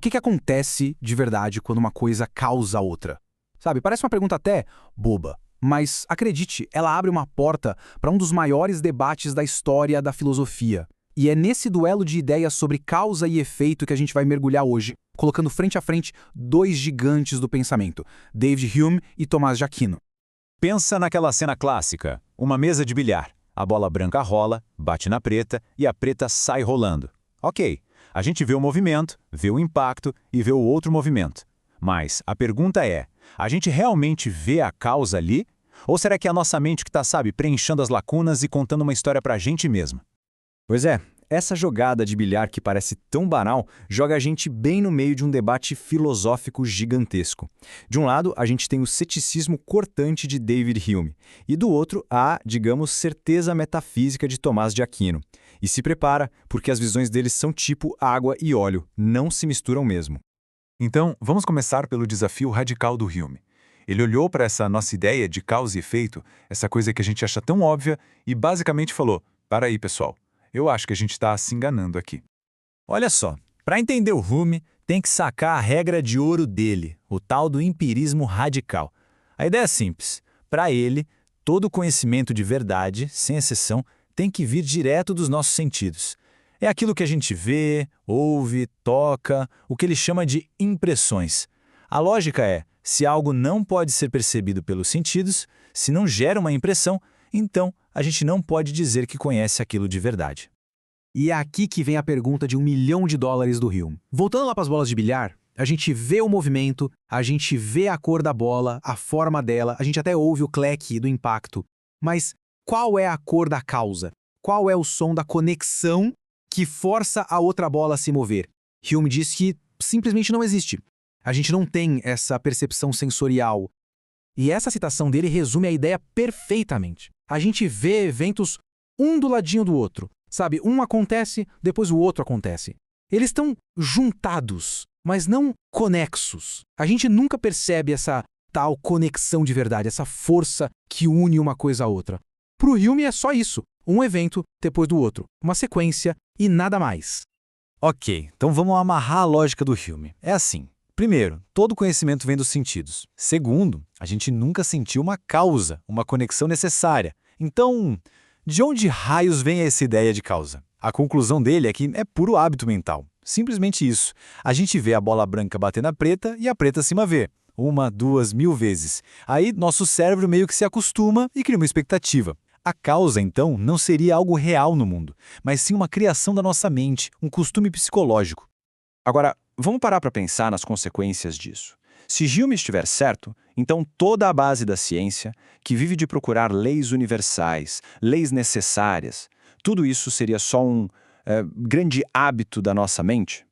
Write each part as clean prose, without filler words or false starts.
que acontece de verdade quando uma coisa causa a outra? Sabe, parece uma pergunta até boba, mas acredite, ela abre uma porta para um dos maiores debates da história da filosofia. E é nesse duelo de ideias sobre causa e efeito que a gente vai mergulhar hoje, colocando frente a frente dois gigantes do pensamento, David Hume e Tomás de Aquino. Pensa naquela cena clássica, uma mesa de bilhar. A bola branca rola, bate na preta e a preta sai rolando. Ok, a gente vê o movimento, vê o impacto e vê o outro movimento. Mas a pergunta é, a gente realmente vê a causa ali? Ou será que é a nossa mente que está, preenchendo as lacunas e contando uma história pra gente mesma? Pois é, essa jogada de bilhar que parece tão banal joga a gente bem no meio de um debate filosófico gigantesco. De um lado, a gente tem o ceticismo cortante de David Hume, e do outro, a, digamos, certeza metafísica de Tomás de Aquino. E se prepara, porque as visões deles são tipo água e óleo, não se misturam mesmo. Então, vamos começar pelo desafio radical do Hume. Ele olhou para essa nossa ideia de causa e efeito, essa coisa que a gente acha tão óbvia, e basicamente falou: para aí, pessoal, eu acho que a gente está se enganando aqui. Olha só, para entender o Hume, tem que sacar a regra de ouro dele, o tal do empirismo radical. A ideia é simples. Para ele, todo conhecimento de verdade, sem exceção, tem que vir direto dos nossos sentidos. É aquilo que a gente vê, ouve, toca, o que ele chama de impressões. A lógica é, se algo não pode ser percebido pelos sentidos, se não gera uma impressão, então a gente não pode dizer que conhece aquilo de verdade. E é aqui que vem a pergunta de $1 milhão do Hume. Voltando lá para as bolas de bilhar, a gente vê o movimento, a gente vê a cor da bola, a forma dela, a gente até ouve o clack do impacto. Mas qual é a cor da causa? Qual é o som da conexão que força a outra bola a se mover? Hume diz que simplesmente não existe. A gente não tem essa percepção sensorial. E essa citação dele resume a ideia perfeitamente. A gente vê eventos um do ladinho do outro. Sabe, um acontece, depois o outro acontece. Eles estão juntados, mas não conexos. A gente nunca percebe essa tal conexão de verdade, essa força que une uma coisa à outra. Pro Hume é só isso. Um evento depois do outro. Uma sequência e nada mais. Ok, então vamos amarrar a lógica do Hume. É assim. Primeiro, todo conhecimento vem dos sentidos. Segundo, a gente nunca sentiu uma causa, uma conexão necessária. Então, de onde raios vem essa ideia de causa? A conclusão dele é que é puro hábito mental. Simplesmente isso. A gente vê a bola branca bater na preta e a preta se mover. 1, 2, 1000 vezes. Aí nosso cérebro meio que se acostuma e cria uma expectativa. A causa, então, não seria algo real no mundo, mas sim uma criação da nossa mente, um costume psicológico. Agora, vamos parar para pensar nas consequências disso. Se Hume estiver certo, então toda a base da ciência, que vive de procurar leis universais, leis necessárias, tudo isso seria só um grande hábito da nossa mente?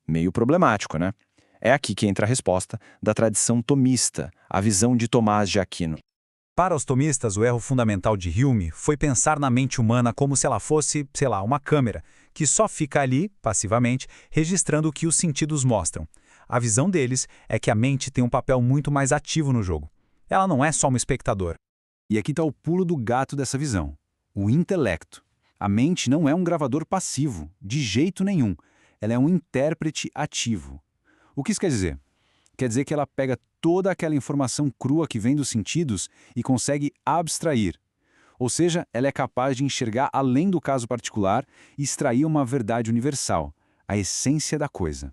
Meio problemático, né? É aqui que entra a resposta da tradição tomista, a visão de Tomás de Aquino. Para os tomistas, o erro fundamental de Hume foi pensar na mente humana como se ela fosse, uma câmera, que só fica ali, passivamente, registrando o que os sentidos mostram. A visão deles é que a mente tem um papel muito mais ativo no jogo. Ela não é só um espectador. E aqui está o pulo do gato dessa visão. O intelecto. A mente não é um gravador passivo, de jeito nenhum. Ela é um intérprete ativo. O que isso quer dizer? Quer dizer que ela pega toda aquela informação crua que vem dos sentidos e consegue abstrair. Ou seja, ela é capaz de enxergar além do caso particular e extrair uma verdade universal, a essência da coisa.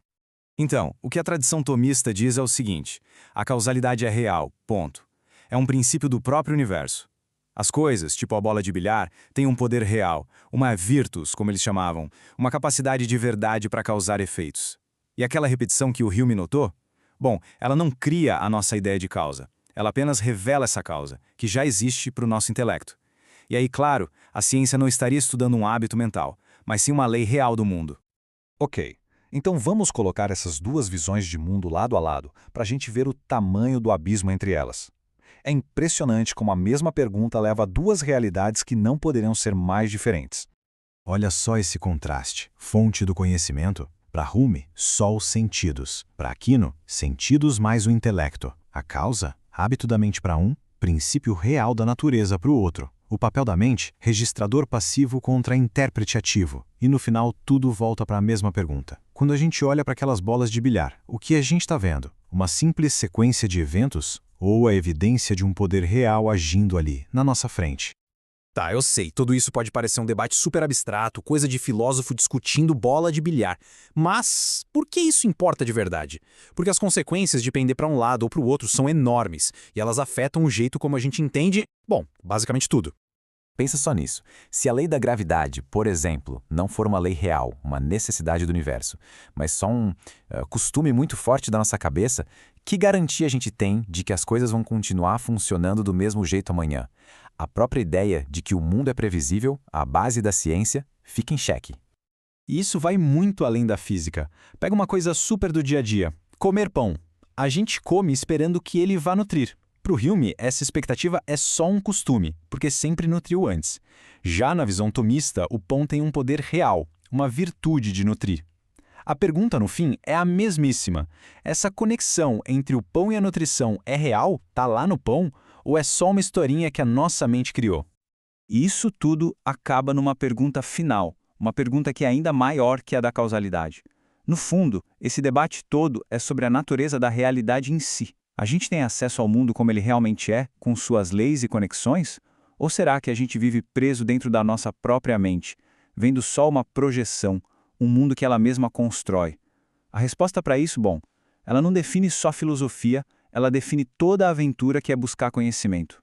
Então, o que a tradição tomista diz é o seguinte: a causalidade é real, ponto. É um princípio do próprio universo. As coisas, tipo a bola de bilhar, têm um poder real, uma virtus, como eles chamavam, uma capacidade de verdade para causar efeitos. E aquela repetição que o Hume notou? Bom, ela não cria a nossa ideia de causa. Ela apenas revela essa causa, que já existe para o nosso intelecto. E aí, claro, a ciência não estaria estudando um hábito mental, mas sim uma lei real do mundo. Ok, então vamos colocar essas duas visões de mundo lado a lado, para a gente ver o tamanho do abismo entre elas. É impressionante como a mesma pergunta leva a duas realidades que não poderiam ser mais diferentes. Olha só esse contraste. Fonte do conhecimento. Para Hume, só os sentidos. Para Aquino, sentidos mais o intelecto. A causa, hábito da mente para um, princípio real da natureza para o outro. O papel da mente, registrador passivo contra intérprete ativo. E no final, tudo volta para a mesma pergunta. Quando a gente olha para aquelas bolas de bilhar, o que a gente está vendo? Uma simples sequência de eventos ou a evidência de um poder real agindo ali, na nossa frente? Tá, eu sei, tudo isso pode parecer um debate super abstrato, coisa de filósofo discutindo bola de bilhar. Mas por que isso importa de verdade? Porque as consequências de pender para um lado ou para o outro são enormes, e elas afetam o jeito como a gente entende, bom, basicamente tudo. Pensa só nisso. Se a lei da gravidade, por exemplo, não for uma lei real, uma necessidade do universo, mas só um costume muito forte da nossa cabeça, que garantia a gente tem de que as coisas vão continuar funcionando do mesmo jeito amanhã? A própria ideia de que o mundo é previsível, a base da ciência, fica em xeque. E isso vai muito além da física. Pega uma coisa super do dia a dia: comer pão. A gente come esperando que ele vá nutrir. Para o Hume, essa expectativa é só um costume, porque sempre nutriu antes. Já na visão tomista, o pão tem um poder real, uma virtude de nutrir. A pergunta, no fim, é a mesmíssima. Essa conexão entre o pão e a nutrição é real? Tá lá no pão? Ou é só uma historinha que a nossa mente criou? E isso tudo acaba numa pergunta final, uma pergunta que é ainda maior que a da causalidade. No fundo, esse debate todo é sobre a natureza da realidade em si. A gente tem acesso ao mundo como ele realmente é, com suas leis e conexões? Ou será que a gente vive preso dentro da nossa própria mente, vendo só uma projeção, um mundo que ela mesma constrói? A resposta para isso, bom, ela não define só filosofia, ela define toda a aventura que é buscar conhecimento.